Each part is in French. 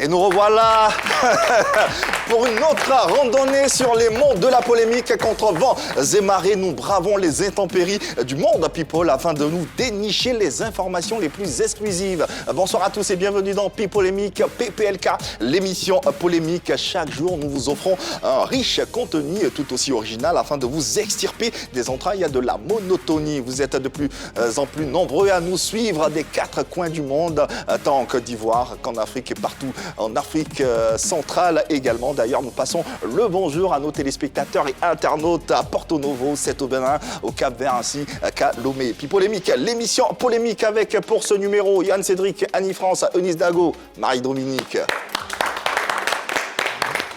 Et nous revoilà pour une autre randonnée sur les monts de la polémique. Contre vents et marées, nous bravons les intempéries du monde people afin de nous dénicher les informations les plus exclusives. Bonsoir à tous et bienvenue dans Pipolémique, PPLK, l'émission polémique. Chaque jour, nous vous offrons un riche contenu tout aussi original afin de vous extirper des entrailles de la monotonie. Vous êtes de plus en plus nombreux à nous suivre des quatre coins du monde, tant en Côte d'Ivoire qu'en Afrique et partout en Afrique centrale également. D'ailleurs, nous passons le bonjour à nos téléspectateurs et internautes à Porto Novo, c'est au Bénin, au Cap-Vert ainsi qu'à Lomé. Puis polémique, l'émission polémique avec pour ce numéro Yann Cédric, Annie France, Eunice Dago, Marie-Dominique.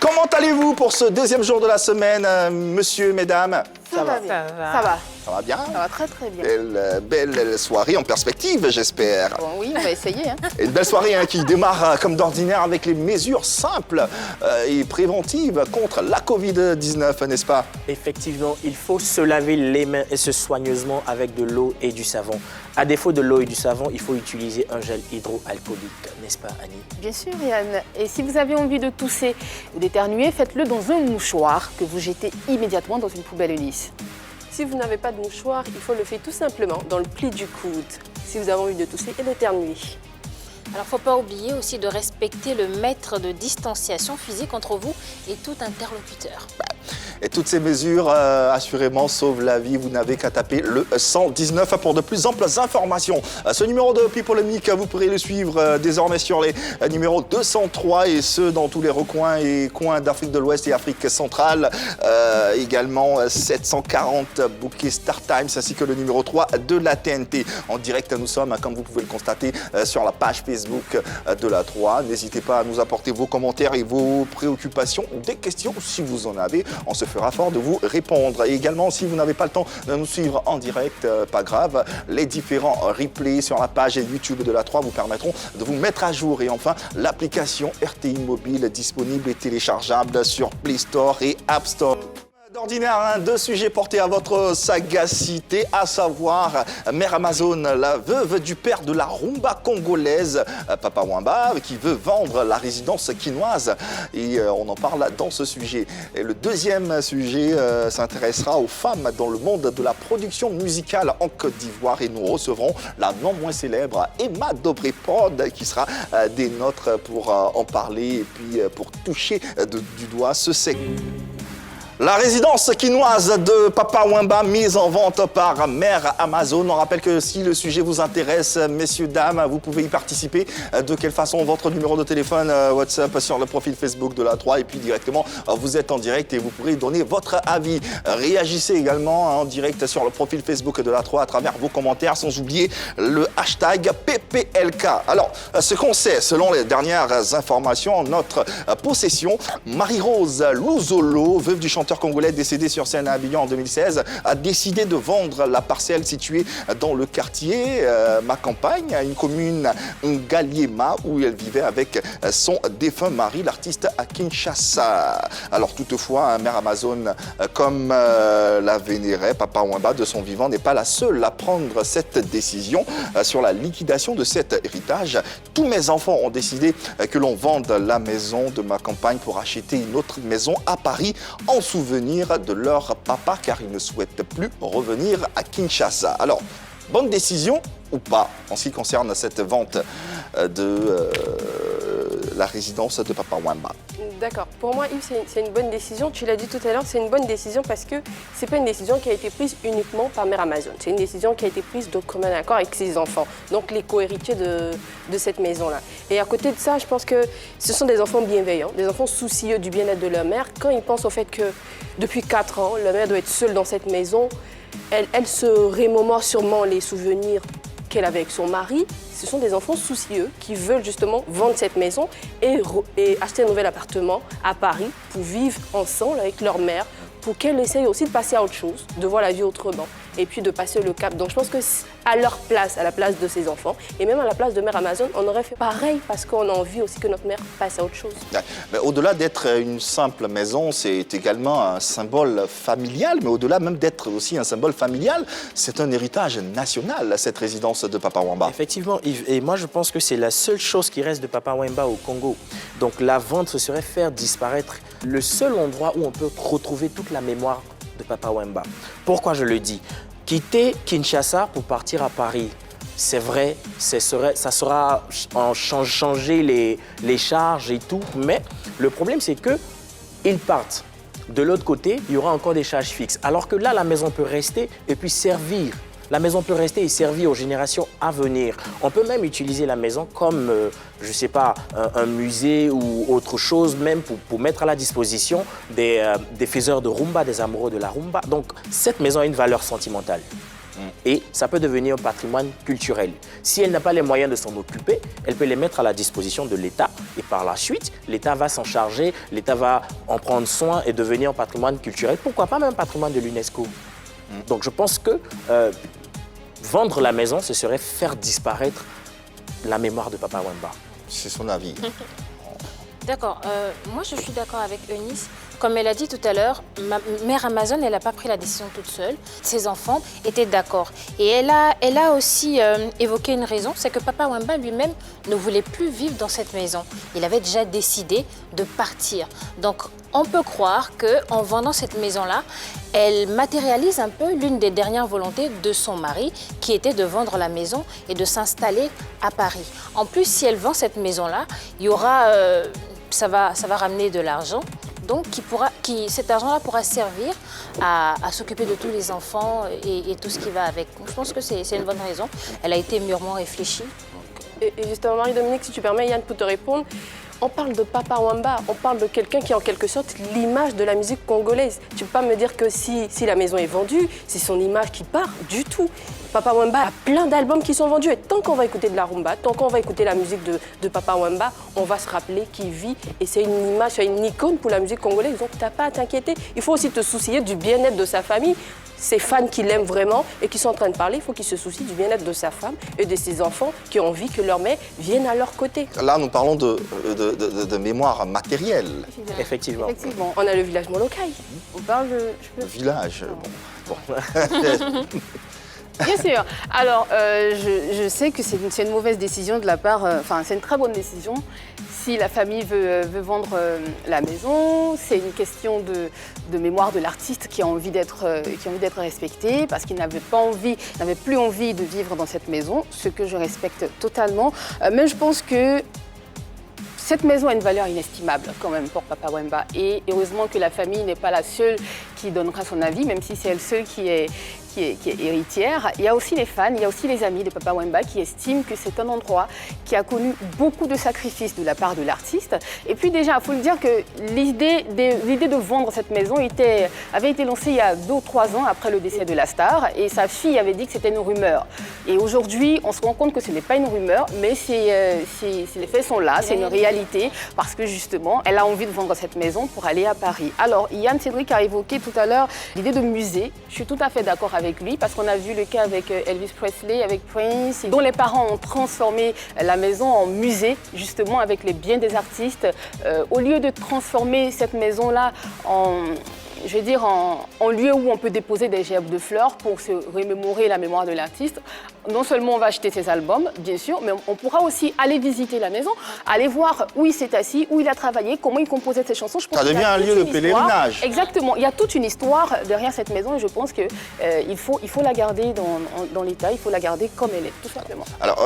Comment allez-vous pour ce deuxième jour de la semaine, monsieur, mesdames? Ça va bien. Ça va. Ça va bien? Ça va très très bien. Belle soirée en perspective, j'espère. Bon, oui, on va essayer. Et une belle soirée qui démarre comme d'ordinaire avec les mesures simples et préventives contre la Covid-19, n'est-ce pas? Effectivement, il faut se laver les mains et ce soigneusement avec de l'eau et du savon. À défaut de l'eau et du savon, il faut utiliser un gel hydroalcoolique, n'est-ce pas Annie? Bien sûr Yann. Et si vous avez envie de tousser ou d'éternuer, faites-le dans un mouchoir que vous jetez immédiatement dans une poubelle lisse. Si vous n'avez pas de mouchoir, il faut le faire tout simplement dans le pli du coude, si vous avez envie de tousser et d'éternuer. Alors, il ne faut pas oublier aussi de respecter le mètre de distanciation physique entre vous et tout interlocuteur. Et toutes ces mesures, assurément, sauvent la vie. Vous n'avez qu'à taper le 119 pour de plus amples informations. Ce numéro de Pipolémique, vous pourrez le suivre désormais sur les numéros 203 et ceux dans tous les recoins et coins d'Afrique de l'Ouest et Afrique centrale. Également 740 bouquets Star Times ainsi que le numéro 3 de la TNT. En direct, nous sommes, comme vous pouvez le constater, sur la page Facebook de la 3. N'hésitez pas à nous apporter vos commentaires et vos préoccupations, des questions si vous en avez. On se fera fort de vous répondre. Et également, si vous n'avez pas le temps de nous suivre en direct, pas grave, les différents replays sur la page YouTube de la 3 vous permettront de vous mettre à jour. Et enfin, l'application RTI Mobile disponible et téléchargeable sur Play Store et App Store. D'ordinaire, deux sujets portés à votre sagacité, à savoir Mère Amazon, la veuve du père de la rumba congolaise, Papa Wemba, qui veut vendre la résidence quinoise. Et on en parle dans ce sujet. Et le deuxième sujet s'intéressera aux femmes dans le monde de la production musicale en Côte d'Ivoire. Et nous recevrons la non moins célèbre Emma Dobré-Pod, qui sera des nôtres pour en parler et puis pour toucher du doigt ce secteur. La résidence quinoise de Papa Wemba mise en vente par Mère Amazon. On rappelle que si le sujet vous intéresse, messieurs, dames, vous pouvez y participer. De quelle façon? Votre numéro de téléphone, WhatsApp sur le profil Facebook de la 3 et puis directement, vous êtes en direct et vous pourrez donner votre avis. Réagissez également en direct sur le profil Facebook de la 3 à travers vos commentaires, sans oublier le hashtag PPLK. Alors, ce qu'on sait, selon les dernières informations en notre possession, Marie-Rose Louzolo, veuve du chanteur congolais décédé sur scène à Abidjan en 2016, a décidé de vendre la parcelle située dans le quartier Ma Campagne, une commune Ngaliema où elle vivait avec son défunt mari, l'artiste à Kinshasa. Alors toutefois, Mère Amazon, comme la vénérait Papa Wemba de son vivant, n'est pas la seule à prendre cette décision sur la liquidation de cet héritage. Tous mes enfants ont décidé que l'on vende la maison de Ma Campagne pour acheter une autre maison à Paris en souvenir de leur papa, car ils ne souhaitent plus revenir à Kinshasa. Alors, bonne décision ou pas en ce qui concerne cette vente de la résidence de Papa Wemba? D'accord. Pour moi, Yves, c'est une bonne décision. Tu l'as dit tout à l'heure, c'est une bonne décision parce que ce n'est pas une décision qui a été prise uniquement par Mère Amazon. C'est une décision qui a été prise de commun accord avec ses enfants, donc les co-héritiers de cette maison-là. Et à côté de ça, je pense que ce sont des enfants bienveillants, des enfants soucieux du bien-être de leur mère. Quand ils pensent au fait que depuis 4 ans, leur mère doit être seule dans cette maison, elle se remémore sûrement les souvenirs qu'elle avait avec son mari. Ce sont des enfants soucieux qui veulent justement vendre cette maison et acheter un nouvel appartement à Paris pour vivre ensemble avec leur mère, pour qu'elle essaye aussi de passer à autre chose, de voir la vie autrement et puis de passer le cap. Donc je pense qu'à à leur place, à la place de ses enfants. Et même à la place de Mère Amazon, on aurait fait pareil parce qu'on a envie aussi que notre mère passe à autre chose. Ouais. Mais au-delà d'être une simple maison, c'est également un symbole familial, mais au-delà même d'être aussi un symbole familial, c'est un héritage national, cette résidence de Papa Wemba. Effectivement, Yves, et moi je pense que c'est la seule chose qui reste de Papa Wemba au Congo. Donc la vente, ce serait faire disparaître le seul endroit où on peut retrouver toute la mémoire de Papa Wemba. Pourquoi je le dis? Quitter Kinshasa pour partir à Paris, c'est vrai, ça sera changer les charges et tout, mais le problème c'est que ils partent. De l'autre côté, il y aura encore des charges fixes. Alors que là, la maison peut rester et puis servir. La maison peut rester et servir aux générations à venir. On peut même utiliser la maison comme, je ne sais pas, un musée ou autre chose, même pour mettre à la disposition des faiseurs de rumba, des amoureux de la rumba. Donc, cette maison a une valeur sentimentale. Et ça peut devenir un patrimoine culturel. Si elle n'a pas les moyens de s'en occuper, elle peut les mettre à la disposition de l'État. Et par la suite, l'État va s'en charger, l'État va en prendre soin et devenir un patrimoine culturel. Pourquoi pas même un patrimoine de l'UNESCO? Donc je pense que vendre la maison, ce serait faire disparaître la mémoire de Papa Wemba. C'est son avis. D'accord. Moi, je suis d'accord avec Eunice. Comme elle a dit tout à l'heure, Mère Amazon, elle n'a pas pris la décision toute seule. Ses enfants étaient d'accord. Et elle a aussi évoqué une raison, c'est que Papa Wemba lui-même ne voulait plus vivre dans cette maison. Il avait déjà décidé de partir. Donc, on peut croire qu'en vendant cette maison-là, elle matérialise un peu l'une des dernières volontés de son mari, qui était de vendre la maison et de s'installer à Paris. En plus, si elle vend cette maison-là, il y aura, ça va ramener de l'argent. Donc, cet argent-là pourra servir à s'occuper de tous les enfants et tout ce qui va avec. Donc, je pense que c'est une bonne raison. Elle a été mûrement réfléchie. Et justement, Marie-Dominique, si tu permets, Yann, pour te répondre, on parle de Papa Wemba, on parle de quelqu'un qui est en quelque sorte l'image de la musique congolaise. Tu ne peux pas me dire que si la maison est vendue, c'est son image qui part du tout. Papa Wemba a plein d'albums qui sont vendus et tant qu'on va écouter de la rumba, tant qu'on va écouter la musique de Papa Wemba, on va se rappeler qu'il vit et c'est une image, c'est une icône pour la musique congolaise. Donc tu n'as pas à t'inquiéter. Il faut aussi te soucier du bien-être de sa famille. Ces fans qui l'aiment vraiment et qui sont en train de parler, il faut qu'ils se soucient du bien-être de sa femme et de ses enfants qui ont envie que leur mère vienne à leur côté. Là, nous parlons de mémoire matérielle. Effectivement. Effectivement. On a le village Molokai. On parle de... Le village, bon. Bien sûr. Alors, je sais que c'est une mauvaise décision de la part... Enfin, c'est une très bonne décision. Si la famille veut vendre la maison, c'est une question de mémoire de l'artiste qui a envie d'être respecté parce qu'il n'avait plus envie de vivre dans cette maison, ce que je respecte totalement. Mais je pense que cette maison a une valeur inestimable quand même pour Papa Wemba. Et heureusement que la famille n'est pas la seule qui donnera son avis, même si c'est elle seule qui est héritière. Il y a aussi les fans, il y a aussi les amis de Papa Wemba qui estiment que c'est un endroit qui a connu beaucoup de sacrifices de la part de l'artiste. Et puis déjà, il faut le dire que l'idée de vendre cette maison avait été lancée il y a 2 ou 3 ans après le décès de la star. Et sa fille avait dit que c'était une rumeur. Et aujourd'hui, on se rend compte que ce n'est pas une rumeur, mais les faits sont là, c'est une réalité. Parce que justement, elle a envie de vendre cette maison pour aller à Paris. Alors, Yann Cédric a évoqué tout à l'heure l'idée de musée. Je suis tout à fait d'accord avec lui parce qu'on a vu le cas avec Elvis Presley, avec Prince, dont les parents ont transformé la maison en musée, justement avec les biens des artistes. Au lieu de transformer cette maison-là en lieu où on peut déposer des gerbes de fleurs pour se remémorer la mémoire de l'artiste. Non seulement on va acheter ses albums, bien sûr, mais on pourra aussi aller visiter la maison, aller voir où il s'est assis, où il a travaillé, comment il composait ses chansons. Ça devient un lieu de pèlerinage. Exactement. Il y a toute une histoire derrière cette maison et je pense qu'il faut la garder dans l'état, il faut la garder comme elle est, tout simplement. Alors,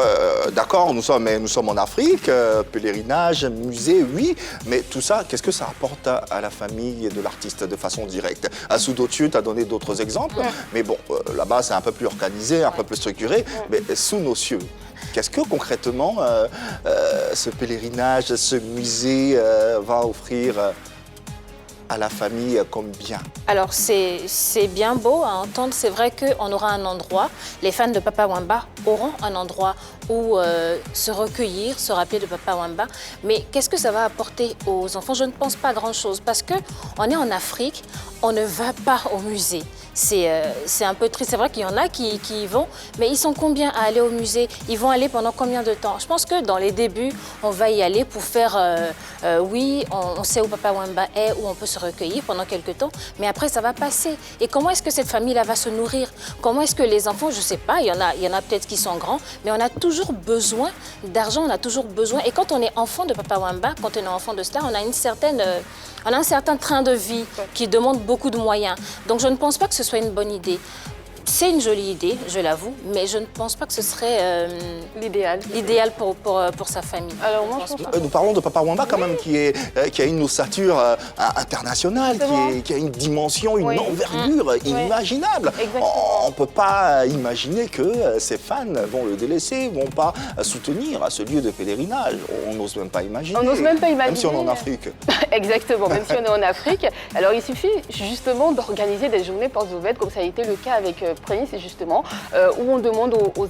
d'accord, nous sommes en Afrique, pèlerinage, musée, oui, mais tout ça, qu'est-ce que ça apporte à la famille de l'artiste de façon directe? À Sous-Notieux, tu as donné d'autres exemples, mais bon, là-bas, c'est un peu plus organisé, un peu plus structuré, mais sous nos cieux, qu'est-ce que concrètement ce pèlerinage, ce musée va offrir à la famille comme bien? Alors, c'est bien beau à entendre. C'est vrai qu'on aura un endroit, les fans de Papa Wemba auront un endroit où se recueillir, se rappeler de Papa Wemba. Mais qu'est-ce que ça va apporter aux enfants? Je ne pense pas grand-chose parce qu'on est en Afrique, on ne va pas au musée. c'est un peu triste. C'est vrai qu'il y en a qui y vont, mais ils sont combien à aller au musée? Ils vont aller pendant combien de temps? Je pense que dans les débuts, on va y aller pour faire, oui, on sait où Papa Wemba est, où on peut se recueillir pendant quelques temps, mais après ça va passer. Et comment est-ce que cette famille-là va se nourrir? Comment est-ce que les enfants, je ne sais pas, il y en a peut-être qui sont grands, mais on a toujours besoin d'argent, on a toujours besoin. Et quand on est enfant de Papa Wemba, quand on est enfant de star, on a un certain train de vie qui demande beaucoup de moyens. Donc je ne pense pas que ce soit une bonne idée. C'est une jolie idée, je l'avoue, mais je ne pense pas que ce serait L'idéal. l'idéal pour sa famille. Alors moi, je pense Nous parlons de Papa Wemba quand même, qui a une ossature internationale, qui a une dimension, une envergure inimaginable. On ne peut pas imaginer que ses fans vont le délaisser, ne vont pas soutenir à ce lieu de pèlerinage. On n'ose même pas imaginer. On n'ose même pas imaginer. Même si on est en Afrique. Exactement, même si on est en Afrique. Alors il suffit justement d'organiser des journées portes ouvertes, comme ça a été le cas avec Prince, justement, où on demande aux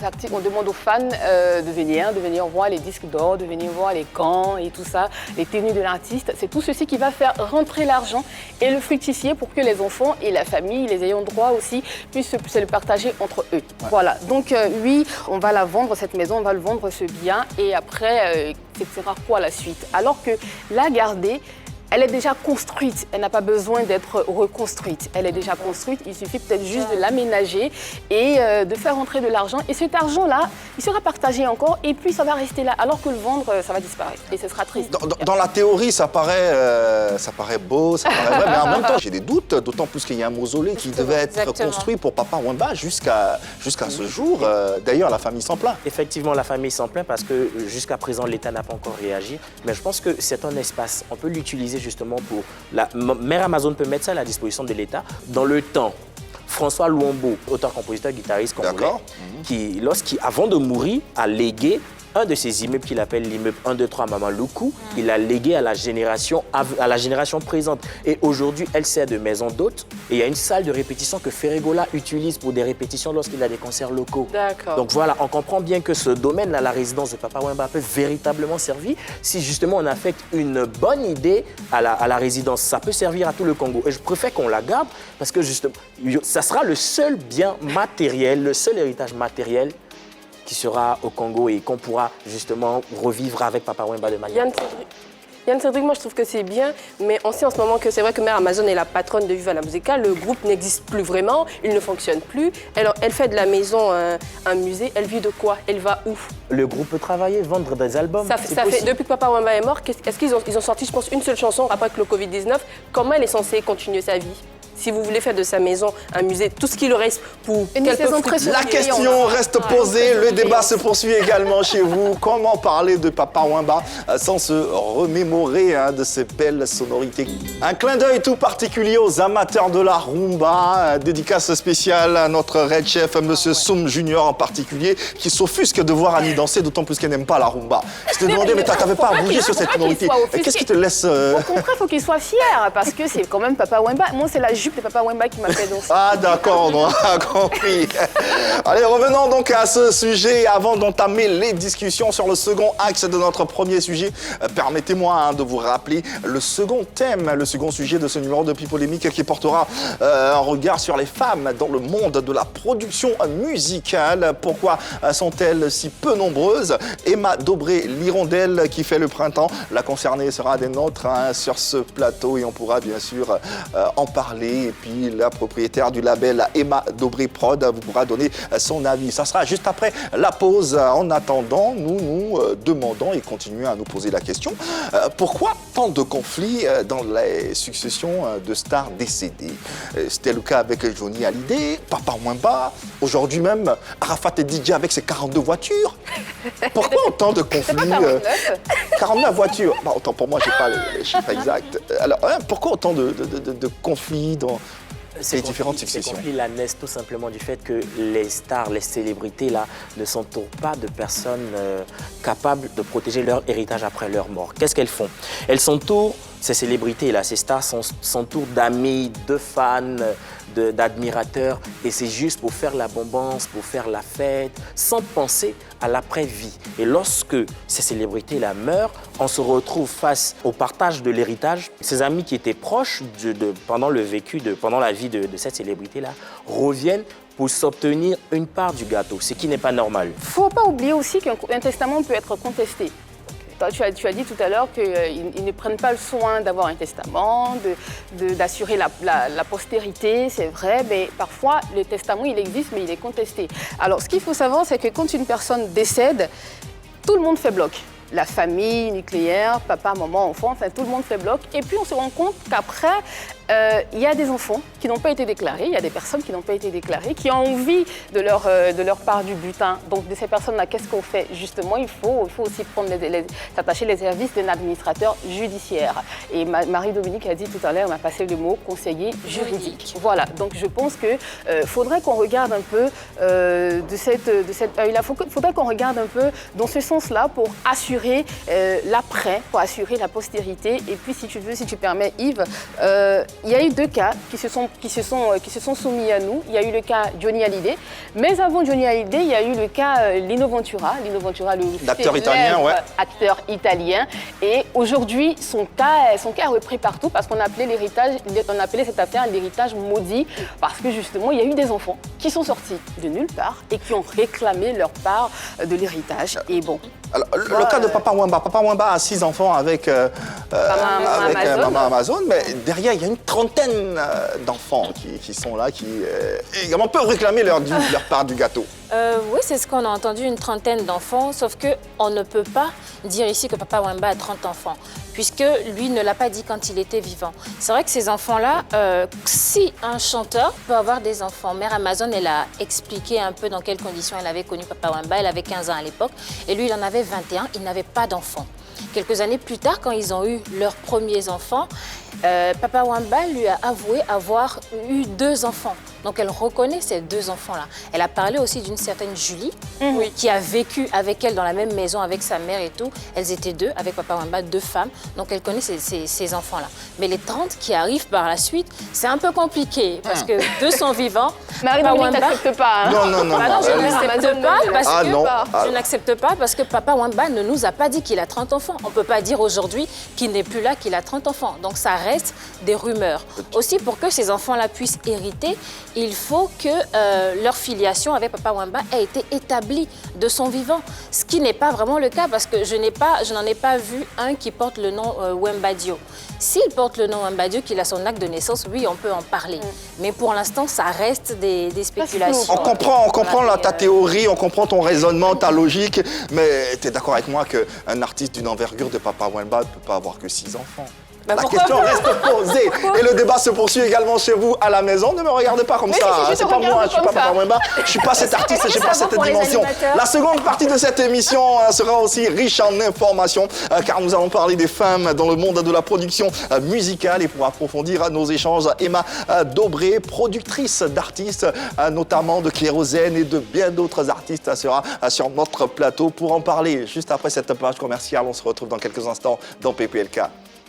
fans de venir voir les disques d'or, de venir voir les gants et tout ça, les tenues de l'artiste. C'est tout ceci qui va faire rentrer l'argent et le fructifier pour que les enfants et la famille, les ayants droit aussi, puissent se le partager entre eux. Ouais. Voilà, donc oui, on va la vendre, cette maison, on va le vendre, ce bien, et après, ce sera quoi la suite? Alors que la garder, elle est déjà construite, elle n'a pas besoin d'être reconstruite. Elle est déjà construite, il suffit peut-être juste de l'aménager et de faire rentrer de l'argent. Et cet argent-là, il sera partagé encore et puis ça va rester là. Alors que le vendre, ça va disparaître et ce sera triste. Dans la théorie, ça paraît beau, ça paraît vrai, mais en même temps, j'ai des doutes, d'autant plus qu'il y a un mausolée qui devait être construit pour Papa Wemba jusqu'à ce jour. D'ailleurs, la famille s'en plaint. Effectivement, la famille s'en plaint parce que jusqu'à présent, l'État n'a pas encore réagi. Mais je pense que c'est un espace, on peut l'utiliser justement pour... La Mère Amazon peut mettre ça à la disposition de l'État dans le temps. François Luambo, auteur, compositeur, guitariste congolais, qui, avant de mourir, a légué un de ses immeubles qu'il appelle l'immeuble 1, 2, 3 Maman Luku. Il a légué à la génération présente. Et aujourd'hui, elle sert de maison d'hôte. Et il y a une salle de répétition que Ferregola utilise pour des répétitions lorsqu'il a des concerts locaux. D'accord. Donc voilà, on comprend bien que ce domaine-là, la résidence de Papa Wemba, peut véritablement servir si justement on affecte une bonne idée à la résidence. Ça peut servir à tout le Congo. Et je préfère qu'on la garde parce que justement, ça sera le seul bien matériel, le seul héritage matériel qui sera au Congo et qu'on pourra justement revivre avec Papa Wemba de manière... Yann Cédric, moi je trouve que c'est bien, mais on sait en ce moment que c'est vrai que Mère Amazon est la patronne de Viva la Musica, le groupe n'existe plus vraiment, il ne fonctionne plus. Elle fait de la maison un musée, elle vit de quoi? Elle va où? Le groupe peut travailler, vendre des albums. Ça fait, depuis que Papa Wemba est mort, est-ce qu'ils ont sorti, je pense, une seule chanson après que le Covid-19? Comment elle est censée continuer sa vie? Si vous voulez faire de sa maison un musée, tout ce qu'il reste pour La question reste posée, le débat se poursuit également chez vous. Comment parler de Papa Wemba sans se remémorer de ces belles sonorités? Un clin d'œil tout particulier aux amateurs de la rumba, dédicace spéciale à notre Red Chef, Monsieur Soum Junior en particulier, qui s'offusque de voir Annie danser, d'autant plus qu'elle n'aime pas la rumba. Je te demandais, mais t'avais pas à bouger sur cette sonorité. Qu'est-ce qui te laisse... Au contraire, il faut qu'il soit fier, parce que c'est quand même Papa Wemba. Moi, c'est la jupe de Papa Wemba qui m'a fait danser. Ah d'accord, on a compris. Allez, revenons donc à ce sujet. Avant d'entamer les discussions sur le second axe de notre premier sujet, permettez-moi de vous rappeler le second thème, le second sujet de ce numéro de Pipolémique qui portera un regard sur les femmes dans le monde de la production musicale. Pourquoi sont-elles si peu nombreuses? Emma Dobré-Lirondelle, qui fait le printemps, la concernée sera des nôtres sur ce plateau et on pourra bien sûr en parler. Et puis la propriétaire du label Emma Dobré Prod vous pourra donner son avis. Ça sera juste après la pause. En attendant, nous demandons et continuons à nous poser la question, pourquoi tant de conflits dans les successions de stars décédées? C'était le cas avec Johnny Hallyday, Papa Wemba, aujourd'hui même Arafat et DJ avec ses 42 voitures. Pourquoi autant de conflits? 49 voitures. Bah, autant pour moi, je n'ai pas les chiffres exacts. Alors, pourquoi autant de conflits dans ces différentes successions? Ces conflits-là naissent tout simplement du fait que les stars, les célébrités là, ne s'entourent pas de personnes capables de protéger leur héritage après leur mort. Qu'est-ce qu'elles font? Elles s'entourent ces célébrités-là, ces stars s'entourent d'amis, de fans, d'admirateurs, et c'est juste pour faire la bombance, pour faire la fête, sans penser à l'après-vie. Et lorsque ces célébrités-là meurent, on se retrouve face au partage de l'héritage. Ces amis qui étaient proches pendant la vie de cette célébrité-là reviennent pour s'obtenir une part du gâteau, ce qui n'est pas normal. Il ne faut pas oublier aussi qu'un testament peut être contesté. Tu as dit tout à l'heure qu'ils ne prennent pas le soin d'avoir un testament, d'assurer la postérité, c'est vrai, mais parfois le testament il existe mais il est contesté. Alors ce qu'il faut savoir c'est que quand une personne décède, tout le monde fait bloc. La famille nucléaire, papa, maman, enfant, enfin tout le monde fait bloc. Et puis on se rend compte qu'après, il y a des enfants qui n'ont pas été déclarés, il y a des personnes qui n'ont pas été déclarées, qui ont envie de leur part du butin. Donc de ces personnes-là, qu'est-ce qu'on fait? Justement, il faut aussi s'attacher les services d'un administrateur judiciaire. Et Marie-Dominique a dit tout à l'heure, on a passé le mot conseiller juridique. Voilà, donc je pense qu'il faudrait qu'on regarde un peu de cet œil-là, faudrait qu'on regarde un peu dans ce sens-là pour assurer l'après, pour assurer la postérité. Et puis si tu permets Yves, il y a eu 2 cas qui se sont soumis à nous. Il y a eu le cas Johnny Hallyday, mais avant Johnny Hallyday, il y a eu le cas Lino Ventura, l'acteur italien, ouais. Acteur italien. Et aujourd'hui, son cas est repris partout parce qu'on appelait cette affaire l'héritage maudit, parce que justement, il y a eu des enfants qui sont sortis de nulle part et qui ont réclamé leur part de l'héritage. Et bon. Alors, le cas de Papa Wemba. Papa Wemba a 6 enfants avec Maman Amazon, mais derrière, il y a une trentaine d'enfants qui sont là, qui également peuvent réclamer leur part du gâteau. Oui, c'est ce qu'on a entendu, une trentaine d'enfants, sauf qu'on ne peut pas dire ici que Papa Wemba a 30 enfants, puisque lui ne l'a pas dit quand il était vivant. C'est vrai que ces enfants-là, si un chanteur peut avoir des enfants, Mère Amazon, elle a expliqué un peu dans quelles conditions elle avait connu Papa Wemba, elle avait 15 ans à l'époque, et lui, il en avait 21, il n'avait pas d'enfants. Quelques années plus tard, quand ils ont eu leurs premiers enfants, Papa Wemba lui a avoué avoir eu 2 enfants. Donc elle reconnaît ces 2 enfants-là. Elle a parlé aussi d'une certaine Julie, qui a vécu avec elle dans la même maison avec sa mère et tout. Elles étaient 2, avec Papa Wemba, 2 femmes. Donc elle connaît ces enfants-là. Mais les 30 qui arrivent par la suite, c'est un peu compliqué parce que 2 sont vivants. Marie-Dominique n'accepte pas. Hein. Non. Ah non, je n'accepte pas parce que je n'accepte pas parce que Papa Wemba ne nous a pas dit qu'il a 30 enfants. On ne peut pas dire aujourd'hui qu'il n'est plus là, qu'il a 30 enfants. Donc ça reste des rumeurs. Aussi, pour que ces enfants-là puissent hériter, il faut que leur filiation avec Papa Wemba ait été établie de son vivant. Ce qui n'est pas vraiment le cas parce que je n'en ai pas vu un qui porte le nom Wembadio. S'il porte le nom Wembadio, qu'il a son acte de naissance, oui, on peut en parler. Mais pour l'instant, ça reste des spéculations. On comprend ta théorie, on comprend ton raisonnement, ta logique, mais tu es d'accord avec moi qu'un artiste d'une envergure de Papa Wemba ne peut pas avoir que 6 enfants? La question reste posée et le débat se poursuit également chez vous à la maison. Ne me regardez pas comme ça, c'est pas moi, je suis pas Papa Wemba, je suis pas cet artiste, je n'ai pas cette dimension. La seconde partie de cette émission sera aussi riche en informations car nous allons parler des femmes dans le monde de la production musicale et pour approfondir nos échanges, Emma Dobré, productrice d'artistes, notamment de Kérosène et de bien d'autres artistes, sera sur notre plateau pour en parler. Juste après cette page commerciale, on se retrouve dans quelques instants dans PPLK.